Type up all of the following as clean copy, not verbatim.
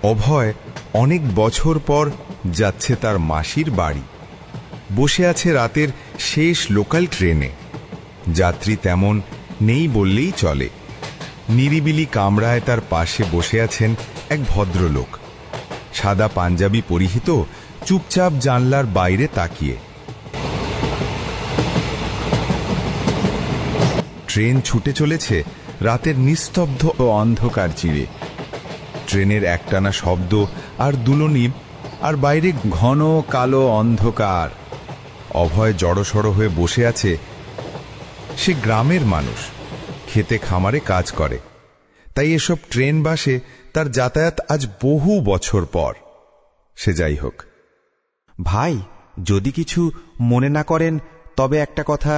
অভয় অনেক বছর পর যাচ্ছে তার মাসির বাড়ি। বসে আছে রাতের শেষ লোকাল ট্রেনে। যাত্রী তেমন নেই বললেই চলে। নিরিবিলি কামরায় তার পাশে বসে আছেন এক ভদ্রলোক, সাদা পাঞ্জাবি পরিহিত, চুপচাপ জানলার বাইরে তাকিয়ে। ট্রেন ছুটে চলেছে রাতের নিস্তব্ধ ও অন্ধকার চিরে। ট্রেনের একটানা শব্দ আর দুলনি, আর বাইরে ঘন কালো অন্ধকার। অভয় জড়সড় হয়ে বসে আছে। সে গ্রামের মানুষ, খেতে খামারে কাজ করে, তাই এসব ট্রেন বাসে তার যাতায়াত আজ বহু বছর পর। সে যাই হোক। ভাই, যদি কিছু মনে না করেন তবে একটা কথা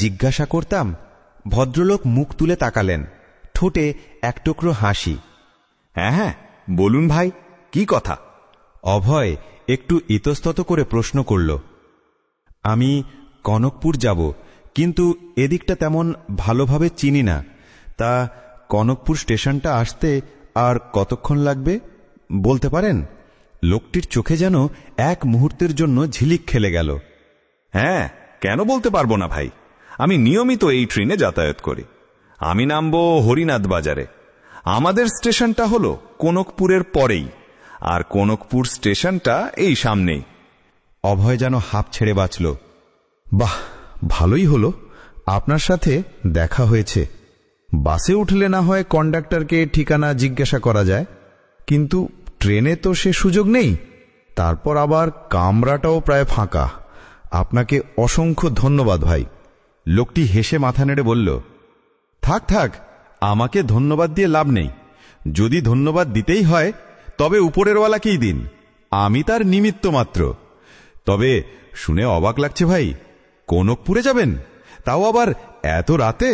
জিজ্ঞাসা করতাম। ভদ্রলোক মুখ তুলে তাকালেন, ঠোঁটে এক টুকরো হাসি। হ্যাঁ হ্যাঁ, বলুন ভাই, কি কথা? অভয় একটু ইতস্তত করে প্রশ্ন করল। আমি কনকপুর যাব, কিন্তু এদিকটা তেমন ভালোভাবে চিনি না। তা কনকপুর স্টেশনটা আসতে আর কতক্ষণ লাগবে বলতে পারেন? লোকটির চোখে যেন এক মুহূর্তের জন্য ঝিলিক খেলে গেল। হ্যাঁ, কেন বলতে পারবো না ভাই। আমি নিয়মিত এই ট্রেনে যাতায়াত করি। আমি নামবো হরিনাথ বাজারে। আমাদের স্টেশনটা হলো কনকপুরের পরেই, আর কনকপুর স্টেশনটা এই সামনেই। অভয় যেন হাঁপ ছেড়ে বাঁচল। বাহ, ভালোই হলো আপনার সাথে দেখা হয়েছে। বাসে উঠলে না হয় কন্ডাক্টরকে ঠিকানা জিজ্ঞাসা করা যায়, কিন্তু ট্রেনে তো সে সুযোগ নেই। তারপর আবার কামরাটাও প্রায় ফাঁকা। আপনাকে অসংখ্য ধন্যবাদ ভাই। লোকটি হেসে মাথা নেড়ে বলল, থাক থাক, আমাকে ধন্যবাদ দিয়ে লাভ নেই। যদি ধন্যবাদ দিতেই হয় তবে উপরেরওয়ালাকেই দিন, আমি তার নিমিত্ত মাত্র। তবে শুনে অবাক লাগছে ভাই, কনকপুরে যাবেন, তাও আবার এত রাতে?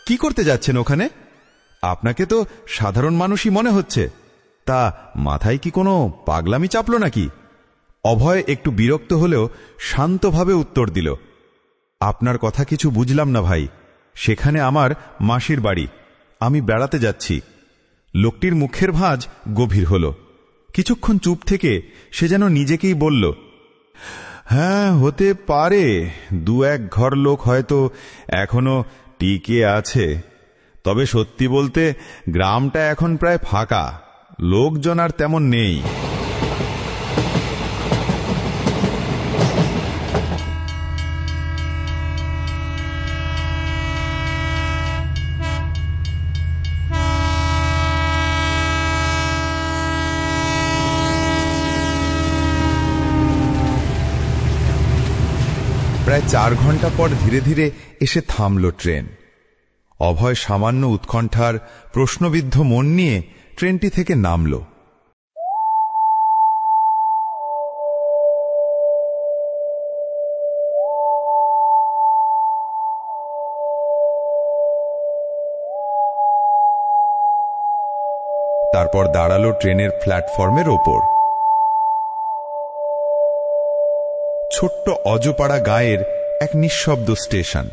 কি করতে যাচ্ছেন ওখানে? আপনাকে তো সাধারণ মানুষই মনে হচ্ছে। তা মাথায় কি কোনো পাগলামি চাপল নাকি? অভয় একটু বিরক্ত হলেও শান্তভাবে উত্তর দিল, আপনার কথা কিছু বুঝলাম না ভাই। সেখানে আমার মাসির বাড়ি, আমি বেড়াতে যাচ্ছি। লোকটির মুখের ভাঁজ গভীর হল। কিছুক্ষণ চুপ থেকে সে যেন নিজেকেই বলল, হ্যাঁ, হতে পারে। দু এক ঘর লোক হয়তো এখনো টিকে আছে। তবে সত্যি বলতে গ্রামটা এখন প্রায় ফাঁকা, লোকজন আর তেমন নেই। প্রায় 4 ঘন্টা পর ধীরে ধীরে এসে থামল ট্রেন। অভয় সামান্য উৎকণ্ঠার প্রশ্নবিদ্ধ মন নিয়ে ট্রেনটি থেকে নামল। তারপর দাঁড়ালো ট্রেনের প্ল্যাটফর্মের ওপর। ছোট্ট অজপাড়া গায়ের এক নিঃশব্দ স্টেশন।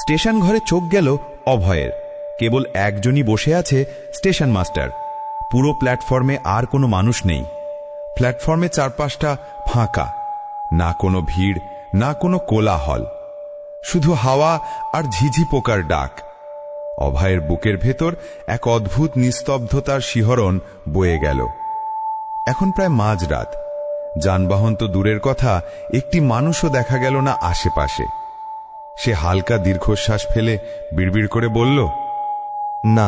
স্টেশন ঘরে চোখ গেল অভয়ের। কেবল একজনই বসে আছে, স্টেশন মাস্টার। পুরো প্ল্যাটফর্মে আর কোনো মানুষ নেই। প্ল্যাটফর্মে চারপাশটা ফাঁকা, না কোনো ভিড়, না কোনো কোলাহল, শুধু হাওয়া আর ঝিঝি পোকার ডাক। অভয়ের বুকের ভেতর এক অদ্ভুত নিস্তব্ধতার শিহরণ বয়ে গেল। এখন প্রায় মাঝরাত। যানবাহন তো দূরের কথা, একটি মানুষও দেখা গেল না আশেপাশে। সে হালকা দীর্ঘশ্বাস ফেলে বিড়বিড় করে বলল, না,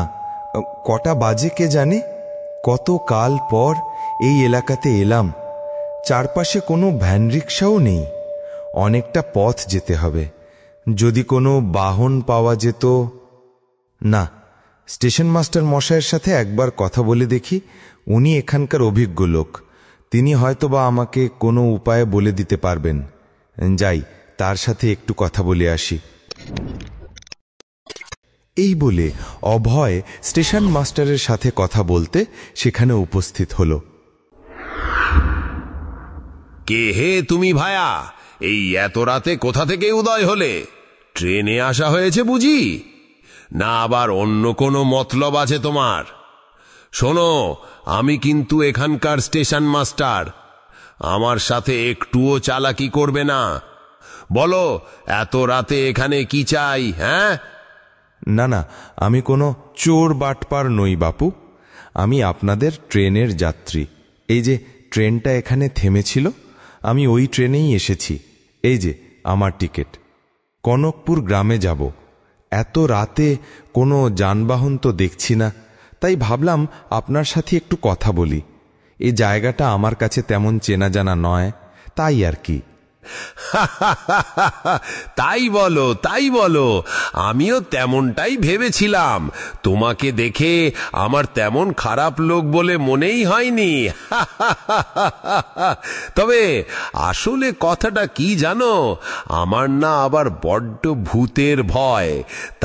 কটা বাজে কে জানে। কত কাল পর এই এলাকাতে এলাম। চারপাশে কোনো ভ্যান রিক্সাও নেই। অনেকটা পথ যেতে হবে। যদি কোনো বাহন পাওয়া যেত। না, স্টেশন মাস্টার মশাইয়ের সাথে একবার কথা বলে দেখি। উনি এখানকার অভিজ্ঞ লোক। তিনি হয়তোবা আমাকে কোনো উপায়ে বলে দিতে পারবেন। যাই, তার সাথে একটু কথা বলে আসি। এই বলে অভয় স্টেশন মাস্টারের সাথে কথা বলতে সেখানে উপস্থিত হল। কে হে তুমি ভায়া? এই এত রাতে কোথা থেকে উদয় হলে? ট্রেনে আসা হয়েছে বুঝি? না আবার অন্য কোনো মতলব আছে তোমার? শোনো, আমি কিন্তু এখানকার স্টেশন মাস্টার। আমার সাথে একটুও চালাকি করবে না। বলো, এত রাতে এখানে কি চাই? হ্যাঁ, না না, আমি কোনো চোর বাটপার নই বাপু। আমি আপনাদের ট্রেনের যাত্রী। এই যে ট্রেনটা এখানে থেমেছিল, আমি ওই ট্রেনেই এসেছি। এই যে আমার টিকিট। কনকপুর গ্রামে যাব। এত রাতে কোনো যানবাহন তো দেখছি না, তাই ভাবলাম আপনার সাথে একটু কথা বলি। এই জায়গাটা আমার কাছে তেমন চেনা জানা নয়, তাই আর কি। তাই বলো, তাই বলো। আমিও তেমনটাই ভেবেছিলাম। তোমাকে দেখে আমার তেমন খারাপ লোক বলে মনেই হয়নি। তবে আসলে কথাটা কি জানো, আমার না আবার বড্ড ভূতের ভয়।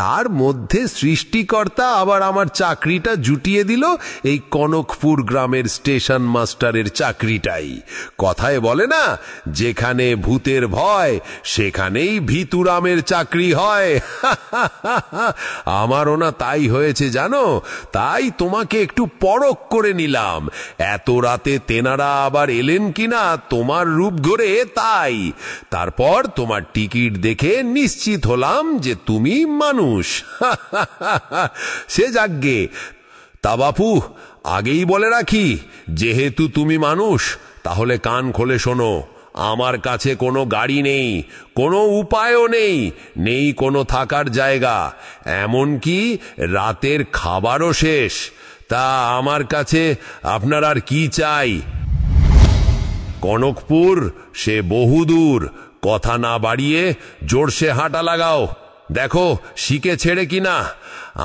তার মধ্যে সৃষ্টিকর্তা আবার আমার চাকরিটা জুটিয়ে দিল এই কনকপুর গ্রামের স্টেশন মাস্টারের চাকরিটাই। কথায় বলে না, যেখানে ভূতের ভয় সেখানেই ভিতুরামের চাকরি হয়। আমারও না তাই হয়েছে জানো। তাই তোমাকে একটু পরখ করে নিলাম, এত রাতে তেনারা আবার এলেন কিনা তোমার রূপ ধরে। তাই তারপর তোমার টিকিট দেখে নিশ্চিত হলাম যে তুমি মানুষ। সে যাগ্গে। তা বাপু, আগেই বলে রাখি, যেহেতু তুমি মানুষ, তাহলে কান খোলে শোনো। আমার কাছে কোনো গাড়ি নেই, কোনো উপায়ও নেই, নেই কোনো থাকার জায়গা, এমনকি রাতের খাবারও শেষ। তা আমার কাছে আপনার আর কি চাই? কনকপুর সে বহুদূর। কথা না বাড়িয়ে জোরসে হাঁটা লাগাও। দেখো শিকে ছেড়ে কিনা।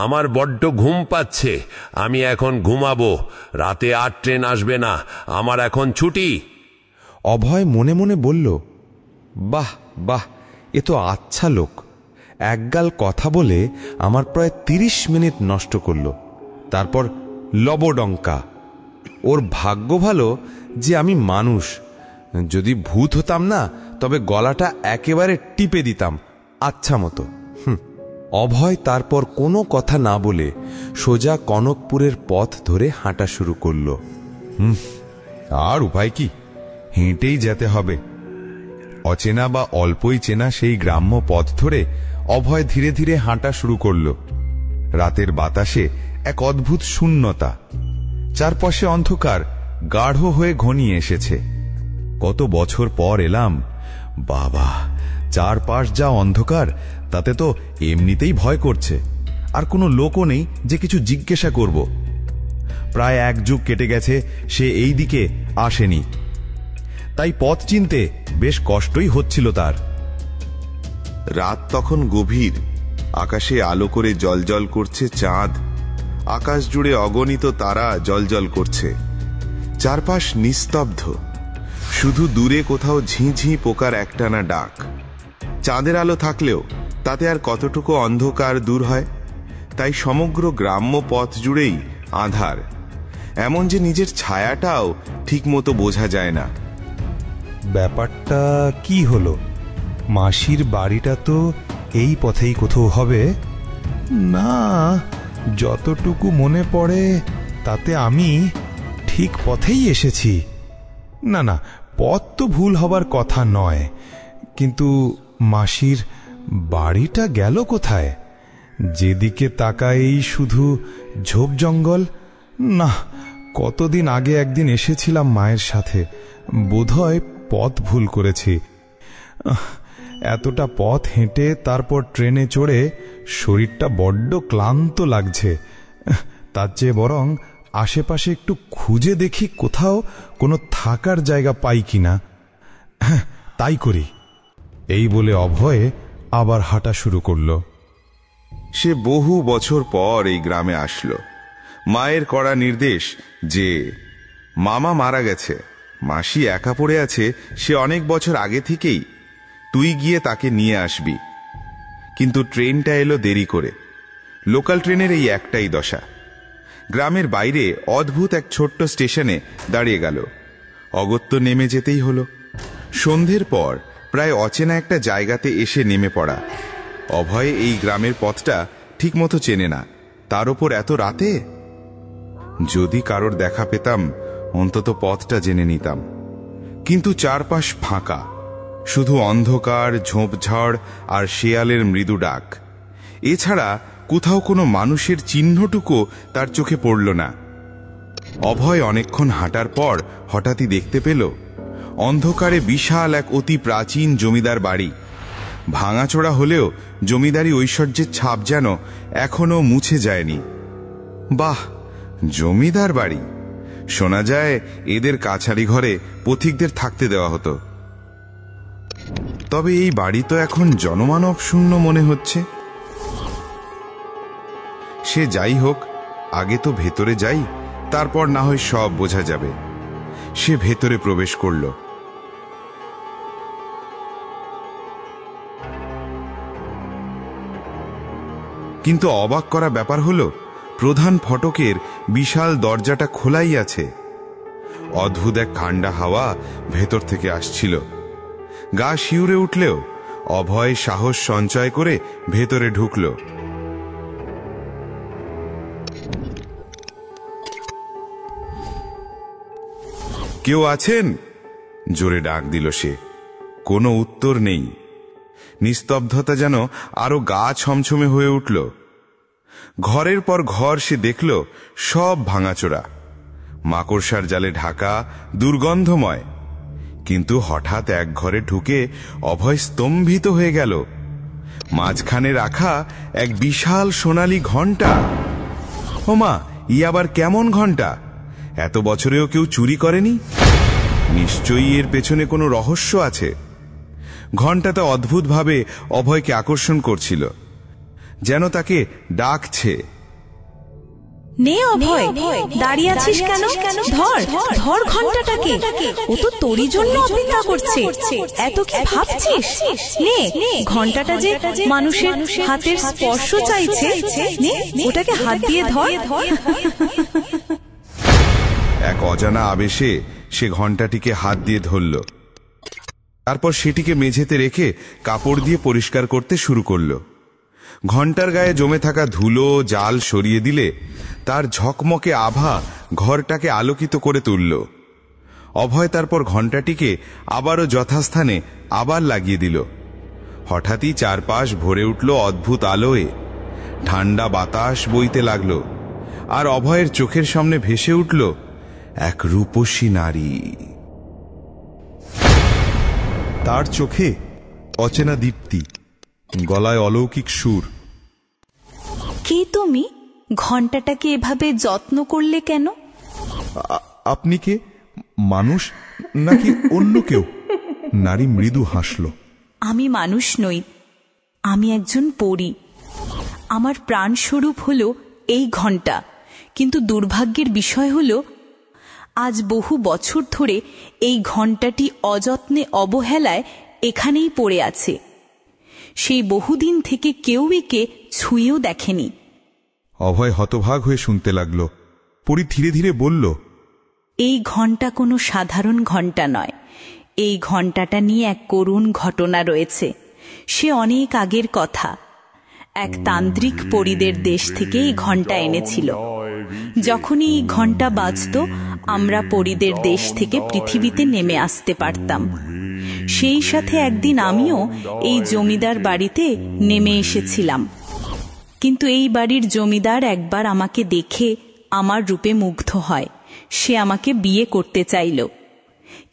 আমার বড্ড ঘুম পাচ্ছে, আমি এখন ঘুমাবো। রাতে আর ট্রেন আসবে না, আমার এখন ছুটি। অভয় মনে মনে বলল, বাহ বাহ, এ তো আচ্ছা লোক। একগাল কথা বলে আমার প্রায় 30 মিনিট নষ্ট করল। তারপর লবডঙ্কা। ওর ভাগ্য ভালো যে আমি মানুষ। যদি ভূত হতাম না, তবে গলাটা একেবারে টিপে দিতাম আচ্ছা মতো। অভয় তারপর কোনো কথা না বলে সোজা কনকপুরের পথ ধরে হাঁটা শুরু করল। আর উপায় কি, হেঁটেই যেতে হবে। অচেনা বা অল্পই চেনা সেই গ্রাম্য পথ ধরে অভয় ধীরে ধীরে হাঁটা শুরু করল। রাতের বাতাসে এক অদ্ভুত শূন্যতা, চারপাশে অন্ধকার গাঢ় হয়ে ঘনিয়ে এসেছে। কত বছর পর এলাম, বাবা, চারপাশ যা অন্ধকার, তাতে তো এমনিতেই ভয় করছে। আর কোনো লোকও নেই যে কিছু জিজ্ঞাসা করব। প্রায় 1 যুগ কেটে গেছে সে এই দিকে আসেনি, তাই পথ চিনতে বেশ কষ্টই হচ্ছিল তার। রাত তখন গভীর। আকাশে আলো করে জ্বলজ্বল করছে চাঁদ। আকাশ জুড়ে অগণিত তারা জ্বলজ্বল করছে। চারপাশ নিস্তব্ধ, শুধু দূরে কোথাও ঝিঁঝি পোকার একটানা ডাক। চাঁদের আলো থাকলেও তাতে আর কতটুকু অন্ধকার দূর হয়। তাই সমগ্র গ্রাম্য পথ জুড়েই আঁধার, এমন যে নিজের ছায়াটাও ঠিকমতো বোঝা যায় না। ব্যাপারটা কি হলো? মাসির বাড়িটা তো এই পথেই কোথাও হবে না। যতটুকু মনে পড়ে তাতে আমি ঠিক পথেই এসেছি। না না, পথ তো ভুল হবার কথা নয়, কিন্তু মাসির বাড়িটা গেল কোথায়? যেদিকে তাকাই শুধু ঝোপ জঙ্গল। না, কতদিন আগে একদিন এসেছিলাম মায়ের সাথে, বোধহয় পথ ভুল করেছি। এতটা পথ হেঁটে তারপর ট্রেনে চড়ে শরীরটা বড্ড ক্লান্ত লাগছে। তার চেয়ে বরং আশেপাশে একটু খুঁজে দেখি কোথাও কোনো থাকার জায়গা পাই কিনা। তাই করি। এই বলে অভয়ে আবার হাঁটা শুরু করল। সে বহু বছর পর এই গ্রামে আসলো। মায়ের কড়া নির্দেশ যে মামা মারা গেছে, মাসি একা পড়ে আছে, সে অনেক বছর আগে থেকেই, তুই গিয়ে তাকে নিয়ে আসবি। কিন্তু ট্রেনটা এলো দেরি করে। লোকাল ট্রেনের এই একটাই দশা। গ্রামের বাইরে অদ্ভুত এক ছোট্ট স্টেশনে দাঁড়িয়ে গেল। অগত্যা নেমে যেতেই হলো। সন্ধ্যের পর প্রায় অচেনা একটা জায়গাতে এসে নেমে পড়া। অভয় এই গ্রামের পথটা ঠিকমতো চেনে না, তার উপর এত রাতে। যদি কারোর দেখা পেতাম অন্তত পথটা জেনে নিতাম, কিন্তু চারপাশ ফাঁকা, শুধু অন্ধকার, ঝোপঝাড় আর শেয়ালের মৃদু ডাক। এছাড়া কোথাও কোনো মানুষের চিহ্নটুকু তার চোখে পড়ল না। অভয় অনেকক্ষণ হাঁটার পর হঠাৎই দেখতে পেল অন্ধকারে বিশাল এক অতি প্রাচীন জমিদার বাড়ি। ভাঙাচোরা হলেও জমিদারি ঐশ্বর্যের ছাপ যেন এখনো মুছে যায়নি। বাহ, জমিদার বাড়ি! শোনা যায় এদের কাছারি ঘরে পথিকদের থাকতে দেওয়া হতো। তবে এই বাড়ি তো এখন জনমানব শূন্য মনে হচ্ছে। সে যাই হোক, আগে তো ভেতরে যাই, তারপর না হয় সব বোঝা যাবে। সে ভেতরে প্রবেশ করল। কিন্তু অবাক করা ব্যাপার হলো, প্রধান ফটকের বিশাল দরজাটা খোলাই আছে। অদ্ভুত এক ঠান্ডা হাওয়া ভেতর থেকে আসছিল। গা শিউরে উঠলেও অভয় সাহস সঞ্চয় করে ভেতরে ঢুকল। কেউ আছেন? জোরে ডাক দিল সে। কোনো উত্তর নেই। নিস্তব্ধতা যেন আরো গা ছমছমে হয়ে উঠল। ঘরের পর ঘর সে দেখল সব ভাঙাচোরা, মাকড়সার জালে ঢাকা, দুর্গন্ধময়। কিন্তু হঠাৎ এক ঘরে ঢুকে অভয় স্তম্ভিত হয়ে গেল। মাঝখানে রাখা এক বিশাল সোনালী ঘণ্টা। ওমা, ই আবার কেমন ঘণ্টা? এত বছরেও কেউ চুরি করেনি। নিশ্চয়ই এর পেছনে কোনো রহস্য আছে। ঘণ্টাটা অদ্ভুতভাবে অভয়কে আকর্ষণ করছিল, যেন তাকে ডাকছে। নে অভয়, দাঁড়িয়ে আছিস কেন? ধর ধর ঘন্টাটাকে, ও তো তোরই জন্য অপেক্ষা করছে। এত কি ভাবছিস? নে, ঘন্টাটা যে মানুষের হাতের স্পর্শ চাইছে, নে ওটাকে হাত দিয়ে ধর। এক অজানা আবেশে সে ঘণ্টাটিকে হাত দিয়ে ধরল। তারপর সেটিকে মেঝেতে রেখে কাপড় দিয়ে পরিষ্কার করতে শুরু করল। ঘণ্টার গায়ে জমে থাকা ধুলো জাল সরিয়ে দিলে তার ঝকমকে আভা ঘরটাকে আলোকিত করে তুলল। অভয় তারপর ঘণ্টাটিকে আবারও যথাস্থানে আবার লাগিয়ে দিল। হঠাৎই চারপাশ ভরে উঠল অদ্ভুত আলোয়। ঠান্ডা বাতাস বইতে লাগল, আর অভয়ের চোখের সামনে ভেসে উঠল এক রূপসী নারী। তার চোখে অচেনা দীপ্তি, গলায় অলৌকিক সুর। কে তুমি? ঘন্টাটাকে এভাবে যত্ন করলে কেন? আপনি কে? মানুষ নাকি অন্য কেউ? নারী মৃদু হাসল। আমি মানুষ নই, আমি একজন পরী। আমার প্রাণস্বরূপ হলো এই ঘণ্টা। কিন্তু দুর্ভাগ্যের বিষয় হলো, আজ বহু বছর ধরে এই ঘণ্টাটি অযত্নে অবহেলায় এখানেই পড়ে আছে। সেই বহুদিন থেকে কেউ একে ছুঁয়েও দেখেনি। অভয় হতভাগ হয়ে শুনতে লাগল। পরী ধীরে ধীরে বলল, এই ঘণ্টা কোনো সাধারণ ঘণ্টা নয়। এই ঘণ্টাটা নিয়ে এক করুণ ঘটনা রয়েছে। সে অনেক আগের কথা। এক তান্ত্রিক পরীদের দেশ থেকে এই ঘণ্টা এনেছিল। যখনই এই ঘণ্টা বাজত, আমরা পরীদের দেশ থেকে পৃথিবীতে নেমে আসতে পারতাম। সেই সাথে একদিন আমিও এই জমিদার বাড়িতে নেমে এসেছিলাম। কিন্তু এই বাড়ির জমিদার একবার আমাকে দেখে আমার রূপে মুগ্ধ হয়। সে আমাকে বিয়ে করতে চাইল,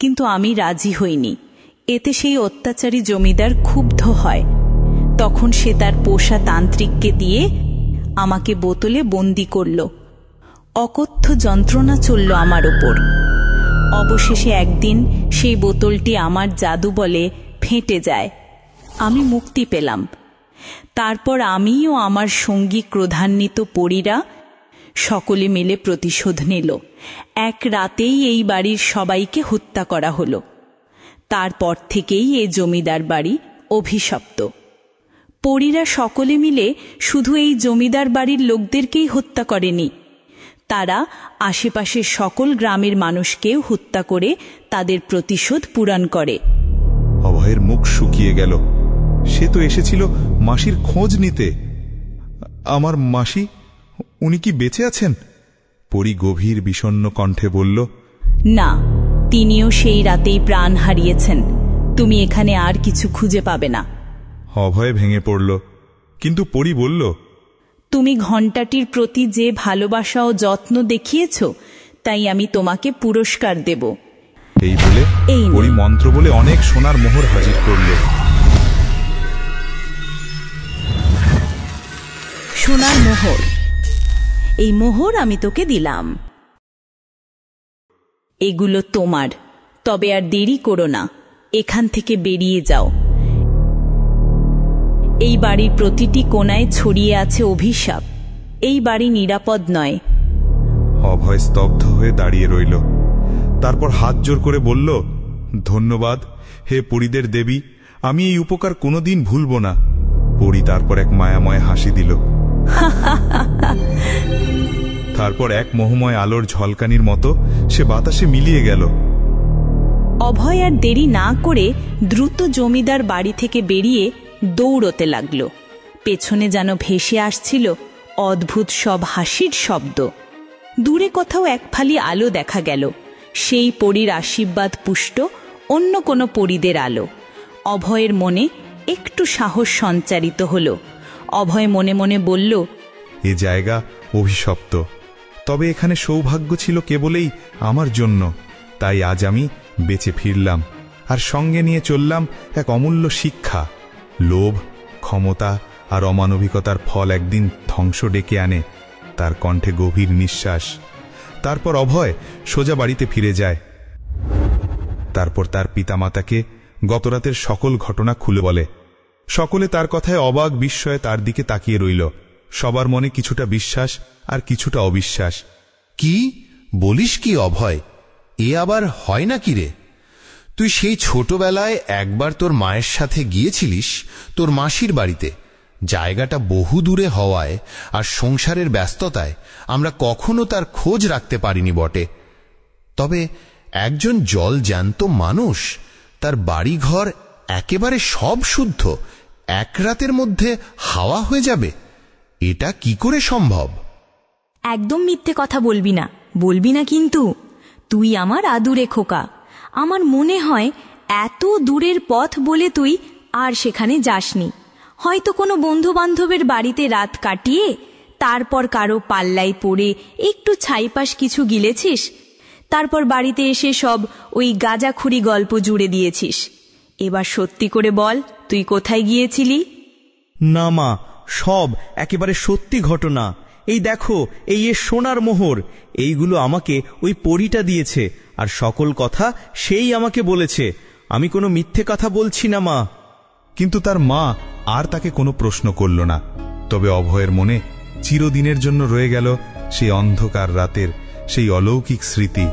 কিন্তু আমি রাজি হইনি। এতে সেই অত্যাচারী জমিদার ক্ষুব্ধ হয়। তখন সে তার পোষা তান্ত্রিককে দিয়ে আমাকে বোতলে বন্দি করল। অকথ্য যন্ত্রণা চলল আমার ওপর। অবশেষে একদিন সেই বোতলটি আমার জাদু বলে ফেটে যায়। আমি মুক্তি পেলাম। তারপর আমিও আমার সঙ্গী ক্রোধান্বিত পরীরা সকলে মিলে প্রতিশোধ নিল। এক রাতেই এই বাড়ির সবাইকে হত্যা করা হলো। তারপর থেকেই এই জমিদার বাড়ি অভিশপ্ত। পরীরা সকলে মিলে শুধু এই জমিদার বাড়ির লোকদেরকেই হত্যা করেনি, তারা আশেপাশের সকল গ্রামের মানুষকেও হত্যা করে তাদের প্রতিশোধ পূরণ করে। অভয়ের মুখ শুকিয়ে গেল। সে তো এসেছিল মাসির খোঁজ নিতে, আমার মাসি, উনি কি বেঁচে আছেন? পরী গভীর বিষণ্ণ কণ্ঠে বলল, না, তিনিও সেই রাতেই প্রাণ হারিয়েছেন। তুমি এখানে আর কিছু খুঁজে পাবে না। অভয় ভেঙে পড়ল, কিন্তু পরী বলল, তুমি ঘণ্টাটির প্রতি যে ভালোবাসা ও যত্ন দেখিয়েছ, তাই আমি তোমাকে পুরস্কার দেব। এই বলে পরী মন্ত্র বলে অনেক সোনার মোহর হাজির করল। সোনার মোহর, এই মোহর আমি তোকে দিলাম। এগুলো তোমার, তবে আর দেরি করো না, এখান থেকে বেরিয়ে যাও। এই বাড়ির প্রতিটি কোণায় ছড়িয়ে আছে অভিশাপ। এই বাড়ি নিরাপদ নয়। অভয় স্তব্ধ হয়ে দাঁড়িয়ে রইল, তারপর হাত জোর করে বলল, ধন্যবাদ হে পরীদের দেবী, আমি এই উপকার কোনোদিন ভুলব না। পরী তারপর এক মায়াময় হাসি দিল। তারপর এক মোহময় আলোর ঝলকানির মতো সে বাতাসে মিলিয়ে গেল। অভয় আর দেরি না করে দ্রুত জমিদার বাড়ি থেকে বেরিয়ে দৌড়তে লাগল। পেছনে যেন ভেসে আসছিল অদ্ভুত সব হাসির শব্দ। দূরে কোথাও এক ফালি আলো দেখা গেল, সেই পরীর আশীর্বাদ পুষ্ট অন্য কোনো পরীদের আলো। অভয়ের মনে একটু সাহস সঞ্চারিত হল। অভয় মনে মনে বলল, এ জায়গা অভিশপ্ত, তবে এখানে সৌভাগ্য ছিল কেবলেই আমার জন্য। তাই আজ আমি বেঁচে ফিরলাম, আর সঙ্গে নিয়ে চললাম এক অমূল্য শিক্ষা। লোভ, ক্ষমতা আর অমানবিকতার ফল একদিন ধ্বংস ডেকে আনে। তার কণ্ঠে গভীর নিঃশ্বাস। তারপর অভয় সোজা বাড়িতে ফিরে যায়। তারপর তার পিতামাতাকে গতরাতের সকল ঘটনা খুলে বলে। সকলে তার কথায় অবাক বিস্ময়ে তার দিকে তাকিয়ে রইল। সবার মনে কিছুটা বিশ্বাস আর কিছুটা অবিশ্বাস। কি বলিস কি অভয়, এ আবার হয় না কি রে? তুই সেই ছোটবেলায় একবার তোর মায়ের সাথে গিয়েছিলিস তোর মাসির বাড়িতে। জায়গাটা বহু দূরে হওয়ায় আর সংসারের ব্যস্ততায় আমরা কখনো তার খোঁজ রাখতে পারিনি বটে। তবে একজন জল জ্যান্ত মানুষ, তার বাড়িঘর একেবারে সব শুদ্ধ, এক রাতের মধ্যে হাওয়া হয়ে যাবে, এটা কি করে সম্ভব? একদম মিথ্যে কথা বলবি না, বলবি না কিন্তু। তুই আমার আদুরে খোকা। আমার মনে হয় এত দূরের পথ বলে তুই আর সেখানে যাসনি। হয়তো কোনো বন্ধু বান্ধবের বাড়িতে রাত কাটিয়ে তারপর কারো পাল্লায় পড়ে একটু ছাইপাশ কিছু গিলেছিস, তারপর বাড়িতে এসে সব ওই গাঁজাখুরি গল্প জুড়ে দিয়েছিস। এবার সত্যি করে বল, তুই কোথায় গিয়েছিলি? না মা, সব একেবারে সত্যি ঘটনা। এই দেখো, এই সোনার মোহর, এইগুলো আমাকে ওই পরীটা দিয়েছে, আর সকল কথা সেই আমাকে বলেছে। আমি কোনো মিথ্যে কথা বলছি না মা। কিন্তু তার মা আর তাকে কোনো প্রশ্ন করল না। তবে অভয়ের মনে চিরদিনের জন্য রয়ে গেল সেই অন্ধকার রাতের সেই অলৌকিক স্মৃতি।